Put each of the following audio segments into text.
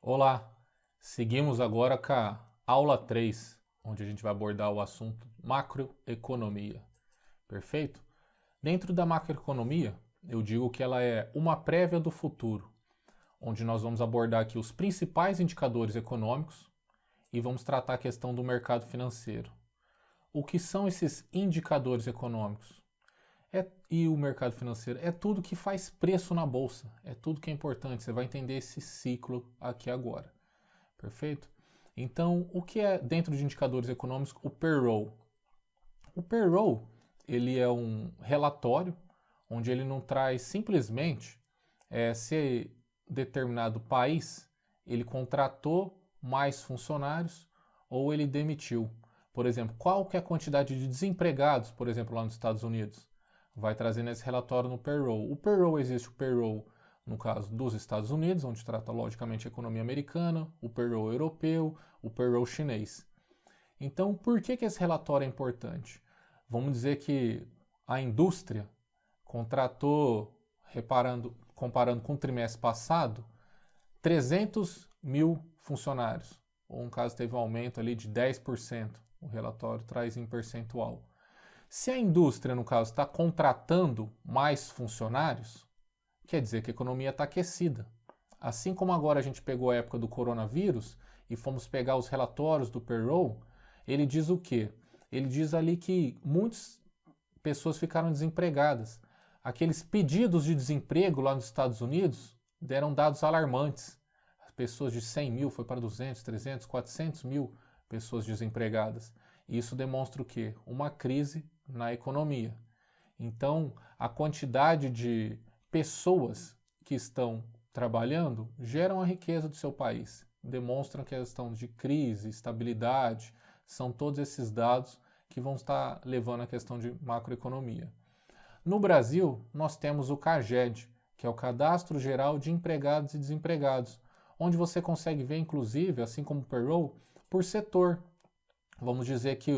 Olá, seguimos agora com a aula 3, onde a gente vai abordar o assunto macroeconomia. Perfeito? Dentro da macroeconomia, eu digo que ela é uma prévia do futuro, onde nós vamos abordar aqui os principais indicadores econômicos e vamos tratar a questão do mercado financeiro. O que são esses indicadores econômicos? E o mercado financeiro é tudo que faz preço na bolsa, é tudo que é importante. Você vai entender esse ciclo aqui agora, perfeito? Então, o que é dentro de indicadores econômicos o payroll? O payroll ele é um relatório onde ele não traz simplesmente se determinado país ele contratou mais funcionários ou ele demitiu. Por exemplo, qual que é a quantidade de desempregados, por exemplo, lá nos Estados Unidos? Vai trazendo esse relatório no payroll. O payroll existe o payroll, no caso dos Estados Unidos, onde trata logicamente a economia americana, o payroll europeu, o payroll chinês. Então, por que esse relatório é importante? Vamos dizer que a indústria contratou, comparando com o trimestre passado, 300 mil funcionários. Ou um caso teve um aumento ali de 10%. O relatório traz em percentual. Se a indústria, no caso, está contratando mais funcionários, quer dizer que a economia está aquecida. Assim como agora a gente pegou a época do coronavírus e fomos pegar os relatórios do payroll, ele diz o quê? Ele diz ali que muitas pessoas ficaram desempregadas. Aqueles pedidos de desemprego lá nos Estados Unidos deram dados alarmantes. As pessoas de 100 mil foi para 200, 300, 400 mil pessoas desempregadas. Isso demonstra o quê? Uma crise na economia. Então, a quantidade de pessoas que estão trabalhando geram a riqueza do seu país. Demonstram que a questão de crise, estabilidade, são todos esses dados que vão estar levando a questão de macroeconomia. No Brasil, nós temos o CAGED, que é o Cadastro Geral de Empregados e Desempregados, onde você consegue ver, inclusive, assim como o payroll, por setor. Vamos dizer que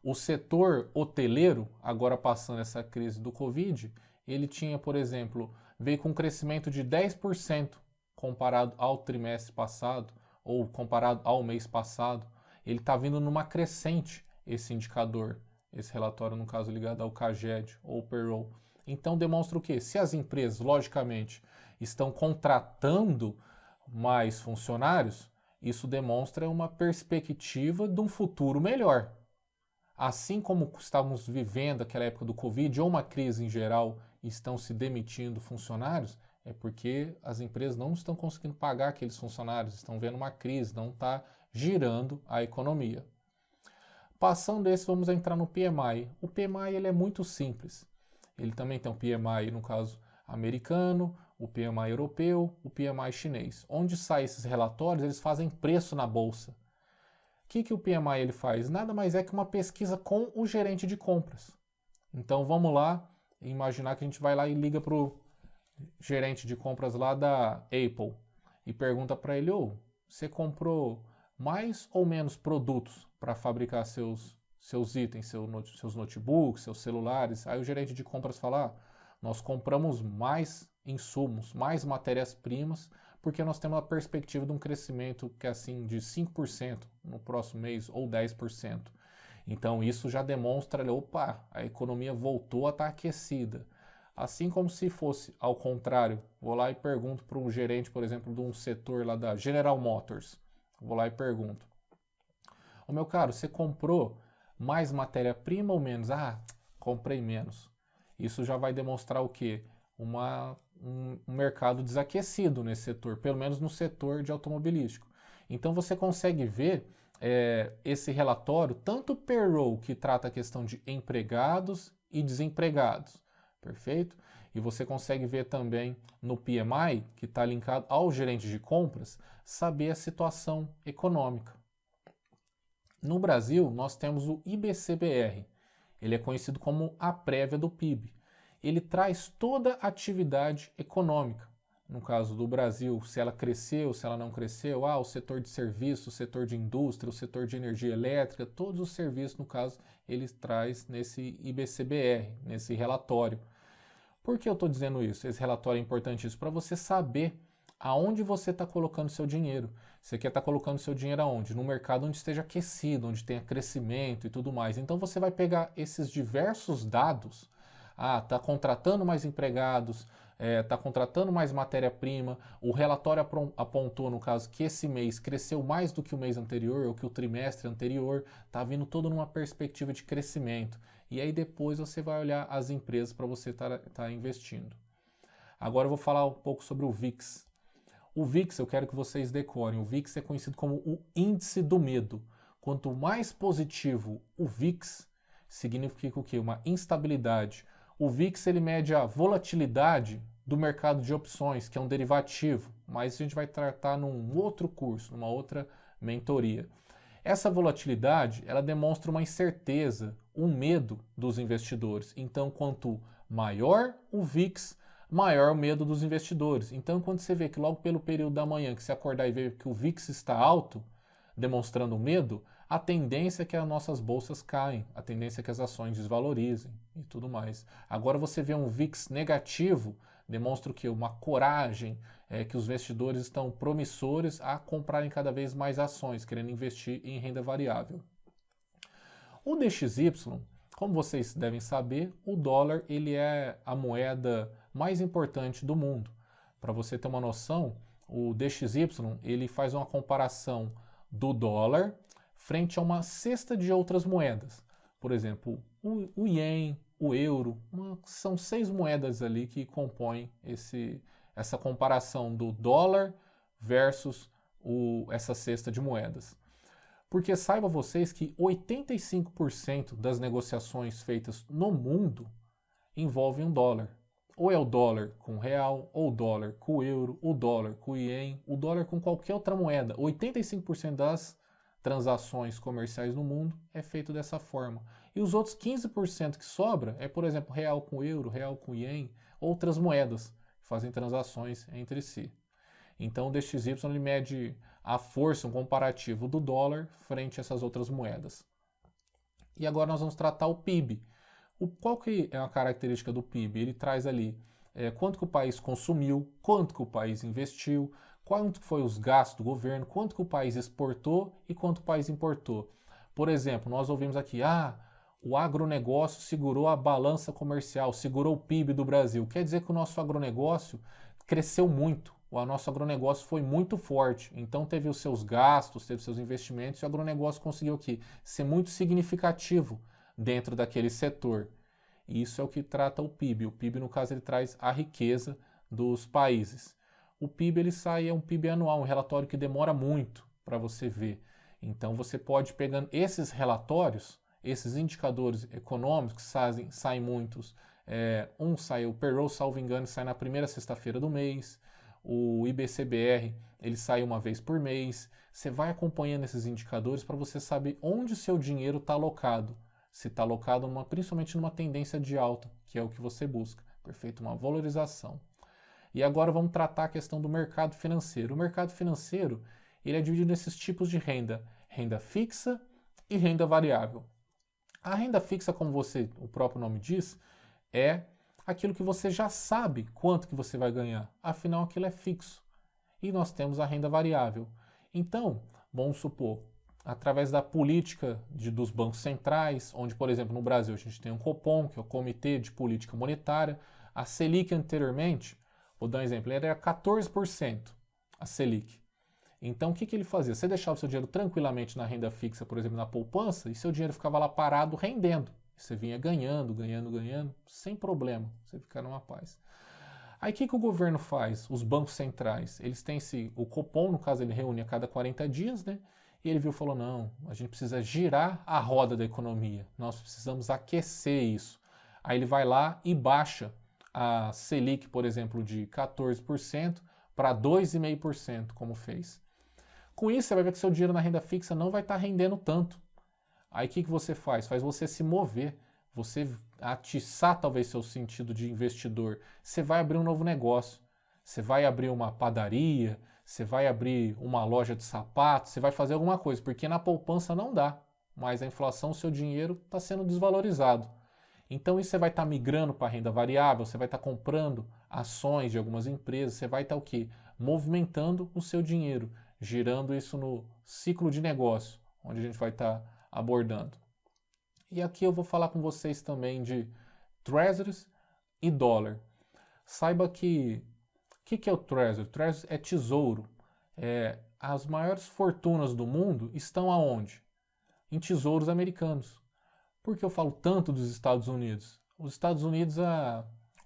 o setor hoteleiro, agora passando essa crise do Covid, ele tinha, por exemplo, veio com um crescimento de 10% comparado ao trimestre passado ou comparado ao mês passado. Ele está vindo numa crescente esse indicador, esse relatório, no caso, ligado ao CAGED ou payroll. Então, demonstra o quê? Se as empresas, logicamente, estão contratando mais funcionários, isso demonstra uma perspectiva de um futuro melhor. Assim como estávamos vivendo aquela época do Covid ou uma crise em geral e estão se demitindo funcionários, é porque as empresas não estão conseguindo pagar aqueles funcionários, estão vendo uma crise, não está girando a economia. Passando desse, vamos entrar no PMI. O PMI ele é muito simples. Ele também tem o PMI, no caso, americano, o PMI europeu, o PMI chinês. Onde saem esses relatórios, eles fazem preço na bolsa. O que o PMI ele faz? Nada mais é que uma pesquisa com o gerente de compras. Então vamos lá, imaginar que a gente vai lá e liga para o gerente de compras lá da Apple e pergunta para ele, você comprou mais ou menos produtos para fabricar seus itens, seus notebooks, seus celulares? Aí o gerente de compras fala, nós compramos mais insumos, mais matérias-primas, porque nós temos uma perspectiva de um crescimento que é assim de 5% no próximo mês ou 10%. Então isso já demonstra, a economia voltou a estar aquecida. Assim como se fosse ao contrário, vou lá e pergunto para um gerente, por exemplo, de um setor lá da General Motors. Vou lá e pergunto, meu caro, você comprou mais matéria-prima ou menos? Comprei menos. Isso já vai demonstrar o quê? Um mercado desaquecido nesse setor, pelo menos no setor de automobilístico. Então você consegue ver esse relatório, tanto o payroll, que trata a questão de empregados e desempregados, perfeito? E você consegue ver também no PMI, que está linkado ao gerente de compras, saber a situação econômica. No Brasil, nós temos o IBCBR. Ele é conhecido como a prévia do PIB. Ele traz toda a atividade econômica. No caso do Brasil, se ela cresceu, se ela não cresceu, o setor de serviço, o setor de indústria, o setor de energia elétrica, todos os serviços, no caso, ele traz nesse IBCBR, nesse relatório. Por que eu estou dizendo isso? Esse relatório é importantíssimo para você saber aonde você está colocando seu dinheiro. Você quer estar colocando seu dinheiro aonde? No mercado onde esteja aquecido, onde tenha crescimento e tudo mais. Então você vai pegar esses diversos dados. Está contratando mais empregados, está contratando mais matéria-prima. O relatório apontou, no caso, que esse mês cresceu mais do que o mês anterior ou que o trimestre anterior. Está vindo todo numa perspectiva de crescimento. E aí depois você vai olhar as empresas para você estar investindo. Agora eu vou falar um pouco sobre o VIX. O VIX, eu quero que vocês decorem, o VIX é conhecido como o índice do medo. Quanto mais positivo o VIX, significa o quê? Uma instabilidade. O VIX ele mede a volatilidade do mercado de opções, que é um derivativo, mas a gente vai tratar num outro curso, numa outra mentoria. Essa volatilidade, ela demonstra uma incerteza, um medo dos investidores. Então, quanto maior o VIX, maior o medo dos investidores. Então, quando você vê que logo pelo período da manhã que você acordar e ver que o VIX está alto, demonstrando medo, a tendência é que as nossas bolsas caem, a tendência é que as ações desvalorizem e tudo mais. Agora você vê um VIX negativo, demonstra o quê? Uma coragem, que os investidores estão promissores a comprarem cada vez mais ações, querendo investir em renda variável. O DXY, como vocês devem saber, o dólar ele é a moeda mais importante do mundo. Para você ter uma noção, o DXY ele faz uma comparação do dólar frente a uma cesta de outras moedas. Por exemplo, o ien, o euro, são 6 moedas ali que compõem essa comparação do dólar versus essa cesta de moedas. Porque saiba vocês que 85% das negociações feitas no mundo envolvem um dólar. Ou é o dólar com o real, ou o dólar com o euro, o dólar com o ien, o dólar com qualquer outra moeda. 85% das transações comerciais no mundo é feito dessa forma. E os outros 15% que sobra é, por exemplo, real com euro, real com ien, outras moedas que fazem transações entre si. Então o DXY ele mede a força, um comparativo do dólar frente a essas outras moedas. E agora nós vamos tratar o PIB. Qual que é a característica do PIB? Ele traz ali quanto que o país consumiu, quanto que o país investiu, quanto foi os gastos do governo, quanto que o país exportou e quanto o país importou. Por exemplo, nós ouvimos aqui, o agronegócio segurou a balança comercial, segurou o PIB do Brasil. Quer dizer que o nosso agronegócio cresceu muito. O nosso agronegócio foi muito forte, então teve os seus gastos, teve seus investimentos e o agronegócio conseguiu aqui ser muito significativo dentro daquele setor. E isso é o que trata o PIB. O PIB, no caso, ele traz a riqueza dos países. O PIB, ele sai, é um PIB anual, um relatório que demora muito para você ver. Então, você pode pegando esses relatórios, esses indicadores econômicos, saem muitos. O payroll, salvo engano, sai na primeira sexta-feira do mês. O IBCBR, ele sai uma vez por mês. Você vai acompanhando esses indicadores para você saber onde o seu dinheiro está alocado. Se está alocado principalmente numa tendência de alta, que é o que você busca. Perfeito? Uma valorização. E agora vamos tratar a questão do mercado financeiro. O mercado financeiro ele é dividido nesses tipos de renda. Renda fixa e renda variável. A renda fixa, como o próprio nome diz, é aquilo que você já sabe quanto que você vai ganhar. Afinal, aquilo é fixo. E nós temos a renda variável. Então, vamos supor, através da política dos bancos centrais, onde, por exemplo, no Brasil a gente tem um Copom, que é o Comitê de Política Monetária. A Selic anteriormente, vou dar um exemplo, ele era 14%, a Selic. Então, o que ele fazia? Você deixava o seu dinheiro tranquilamente na renda fixa, por exemplo, na poupança, e seu dinheiro ficava lá parado, rendendo. Você vinha ganhando, sem problema. Você fica numa paz. Aí o que o governo faz? Os bancos centrais, eles têm o Copom, no caso, ele reúne a cada 40 dias, né? E ele falou, não, a gente precisa girar a roda da economia. Nós precisamos aquecer isso. Aí ele vai lá e baixa a Selic, por exemplo, de 14% para 2,5%, como fez. Com isso, você vai ver que seu dinheiro na renda fixa não vai estar rendendo tanto. Aí o que você faz? Faz você se mover, você atiçar talvez seu sentido de investidor. Você vai abrir um novo negócio, você vai abrir uma padaria, você vai abrir uma loja de sapatos, você vai fazer alguma coisa, porque na poupança não dá, mas a inflação, o seu dinheiro está sendo desvalorizado. Então isso você vai estar migrando para a renda variável, você vai estar comprando ações de algumas empresas, você vai estar o quê? Movimentando o seu dinheiro, girando isso no ciclo de negócio, onde a gente vai estar abordando. E aqui eu vou falar com vocês também de Treasuries e dólar. Saiba que o que é o Treasury? Treasury é tesouro. As maiores fortunas do mundo estão aonde? Em tesouros americanos. Por que eu falo tanto dos Estados Unidos? Os Estados Unidos,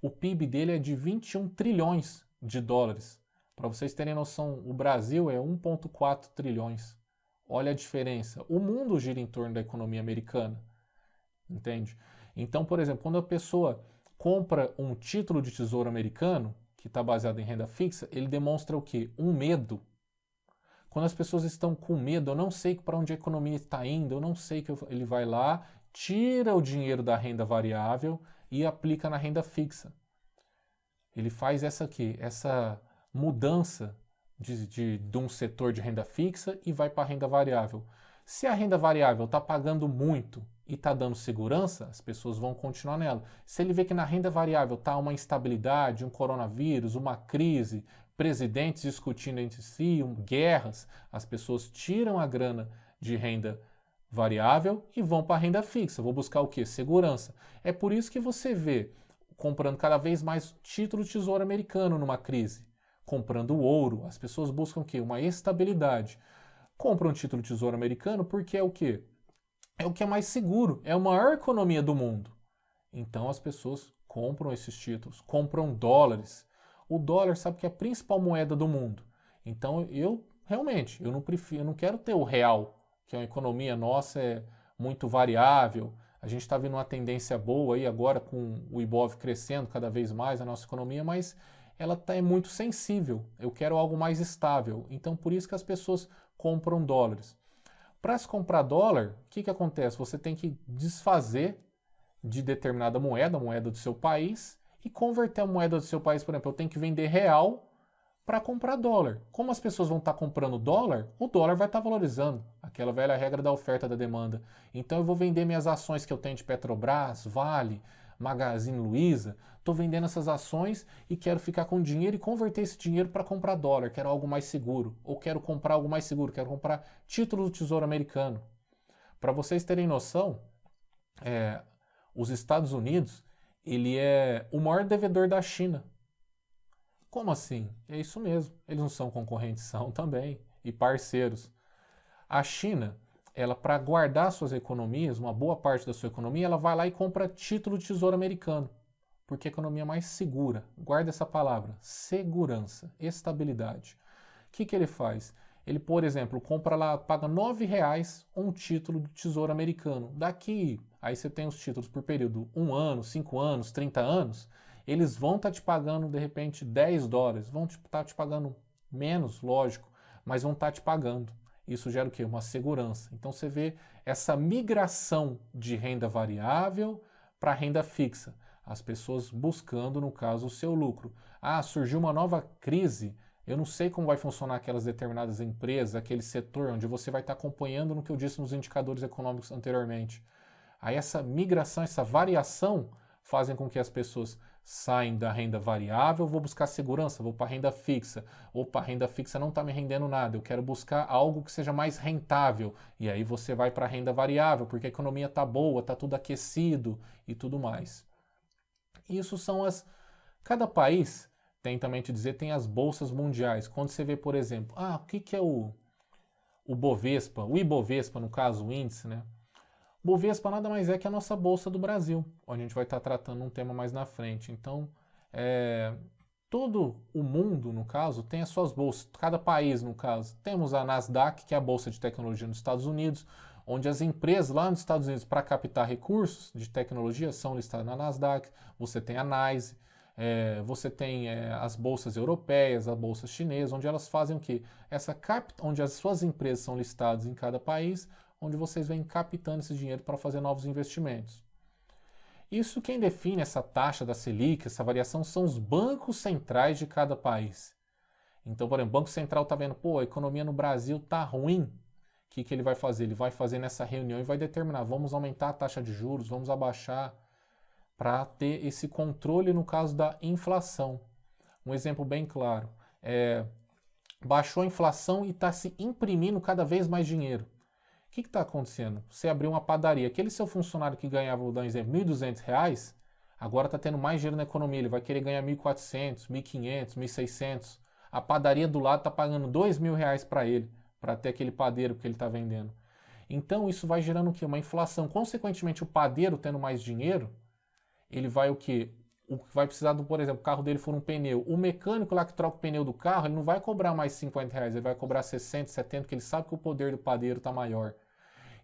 o PIB dele é de 21 trilhões de dólares. Para vocês terem noção, o Brasil é 1,4 trilhões. Olha a diferença. O mundo gira em torno da economia americana. Entende? Então, por exemplo, quando a pessoa compra um título de tesouro americano, que está baseado em renda fixa, ele demonstra o quê? Um medo. Quando as pessoas estão com medo, eu não sei para onde a economia está indo, eu não sei que ele vai lá, tira o dinheiro da renda variável e aplica na renda fixa. Ele faz essa mudança de um setor de renda fixa e vai para a renda variável. Se a renda variável está pagando muito e está dando segurança, as pessoas vão continuar nela. Se ele vê que na renda variável está uma instabilidade, um coronavírus, uma crise, presidentes discutindo entre si, guerras, as pessoas tiram a grana de renda variável e vão para a renda fixa. Vou buscar o quê? Segurança. É por isso que você vê comprando cada vez mais título de tesouro americano numa crise, comprando ouro. As pessoas buscam o quê? Uma estabilidade. Compram um título de tesouro americano porque é o quê? É o que é mais seguro, é a maior economia do mundo. Então as pessoas compram esses títulos, compram dólares. O dólar sabe que é a principal moeda do mundo. Então eu não quero ter o real, que é uma economia nossa é muito variável. A gente está vendo uma tendência boa aí agora com o Ibov crescendo cada vez mais a nossa economia, mas ela é muito sensível. Eu quero algo mais estável. Então por isso que as pessoas compram dólares. Para se comprar dólar, o que acontece? Você tem que desfazer de determinada moeda, a moeda do seu país, e converter a moeda do seu país. Por exemplo, eu tenho que vender real para comprar dólar. Como as pessoas vão estar comprando dólar, o dólar vai estar valorizando. Aquela velha regra da oferta e da demanda. Então eu vou vender minhas ações que eu tenho de Petrobras, Vale, Magazine Luiza, estou vendendo essas ações e quero ficar com dinheiro e converter esse dinheiro para comprar dólar, quero algo mais seguro, ou quero comprar algo mais seguro, quero comprar título do Tesouro Americano. Para vocês terem noção, os Estados Unidos, ele é o maior devedor da China. Como assim? É isso mesmo, eles não são concorrentes, são também, e parceiros. A China, ela para guardar suas economias, uma boa parte da sua economia, ela vai lá e compra título de tesouro americano, porque a economia é mais segura. Guarda essa palavra, segurança, estabilidade. O que ele faz? Ele, por exemplo, compra lá, paga R$9 um título de tesouro americano. Daqui, aí você tem os títulos por período 1 ano, 5 anos, 30 anos, eles vão estar te pagando, de repente, $10, vão estar te pagando menos, lógico, mas vão estar te pagando. Isso gera o quê? Uma segurança. Então você vê essa migração de renda variável para renda fixa. As pessoas buscando, no caso, o seu lucro. Ah, surgiu uma nova crise, eu não sei como vai funcionar aquelas determinadas empresas, aquele setor onde você vai estar acompanhando no que eu disse nos indicadores econômicos anteriormente. Aí essa migração, essa variação fazem com que as pessoas saem da renda variável, vou buscar segurança, vou para a renda fixa. Opa, a renda fixa não está me rendendo nada, eu quero buscar algo que seja mais rentável. E aí você vai para a renda variável, porque a economia está boa, está tudo aquecido e tudo mais. Isso são Cada país, tem também te dizer, tem as bolsas mundiais. Quando você vê, por exemplo, o que é o Bovespa, o Ibovespa, no caso, o índice, né? Bovespa nada mais é que a nossa Bolsa do Brasil, onde a gente vai estar tratando um tema mais na frente. Então, todo o mundo, no caso, tem as suas bolsas. Cada país, no caso. Temos a Nasdaq, que é a Bolsa de Tecnologia nos Estados Unidos, onde as empresas lá nos Estados Unidos, para captar recursos de tecnologia, são listadas na Nasdaq. Você tem a NYSE, você tem as bolsas europeias, a bolsa chinesa, onde elas fazem o quê? Onde as suas empresas são listadas em cada país, onde vocês vêm captando esse dinheiro para fazer novos investimentos. Isso quem define essa taxa da Selic, essa variação, são os bancos centrais de cada país. Então, por exemplo, o Banco Central está vendo, a economia no Brasil está ruim. O que ele vai fazer? Ele vai fazer nessa reunião e vai determinar, vamos aumentar a taxa de juros, vamos abaixar. para ter esse controle no caso da inflação. Um exemplo bem claro, baixou a inflação e está se imprimindo cada vez mais dinheiro. O que está acontecendo? Você abriu uma padaria, aquele seu funcionário que ganhava, vou dar um exemplo, R$ 1.200, agora está tendo mais dinheiro na economia, ele vai querer ganhar R$ 1.400, R$ 1.500, R$ 1.600. A padaria do lado está pagando R$ 2.000 para ele, para ter aquele padeiro que ele está vendendo. Então isso vai gerando o quê? Uma inflação. Consequentemente, o padeiro tendo mais dinheiro, ele vai o quê? O que vai precisar, por exemplo, o carro dele for um pneu. O mecânico lá que troca o pneu do carro, ele não vai cobrar mais R$ 50, ele vai cobrar 60, 70, porque ele sabe que o poder do padeiro está maior.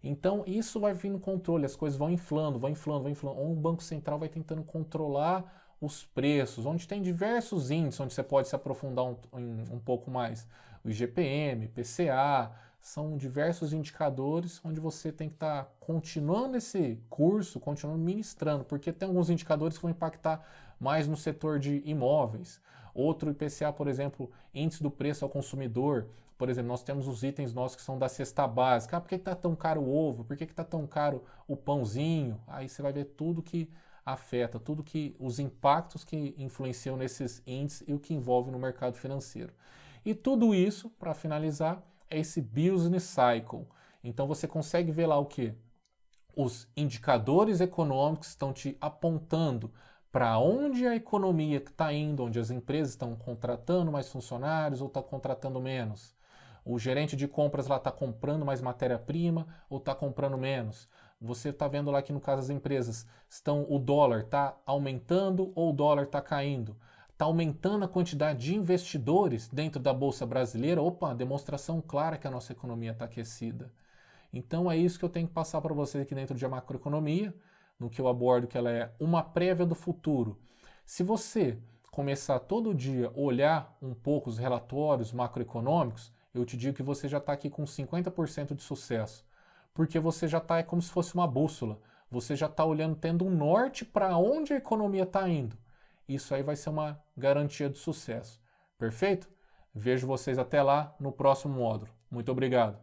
Então isso vai vir no controle, as coisas vão inflando, vão inflando, vão inflando. Ou o Banco Central vai tentando controlar os preços, onde tem diversos índices, onde você pode se aprofundar um pouco mais. O IGPM, PCA, são diversos indicadores onde você tem que estar continuando esse curso, continuando ministrando, porque tem alguns indicadores que vão impactar mais no setor de imóveis. Outro IPCA, por exemplo, índice do preço ao consumidor. Por exemplo, nós temos os itens nossos que são da cesta básica. Por que está tão caro o ovo? Por que está tão caro o pãozinho? Aí você vai ver tudo que afeta, tudo que os impactos que influenciam nesses índices e o que envolve no mercado financeiro. E tudo isso, para finalizar, é esse business cycle. Então você consegue ver lá o que? Os indicadores econômicos estão te apontando para onde a economia está indo, onde as empresas estão contratando mais funcionários ou estão contratando menos. O gerente de compras lá está comprando mais matéria-prima ou está comprando menos. Você está vendo lá que no caso das empresas, o dólar está aumentando ou o dólar está caindo. Está aumentando a quantidade de investidores dentro da Bolsa Brasileira. Opa, demonstração clara que a nossa economia está aquecida. Então é isso que eu tenho que passar para vocês aqui dentro de macroeconomia, no que eu abordo que ela é uma prévia do futuro. Se você começar todo dia a olhar um pouco os relatórios macroeconômicos, eu te digo que você já está aqui com 50% de sucesso. Porque você já está como se fosse uma bússola. Você já está olhando, tendo um norte para onde a economia está indo. Isso aí vai ser uma garantia de sucesso. Perfeito? Vejo vocês até lá no próximo módulo. Muito obrigado.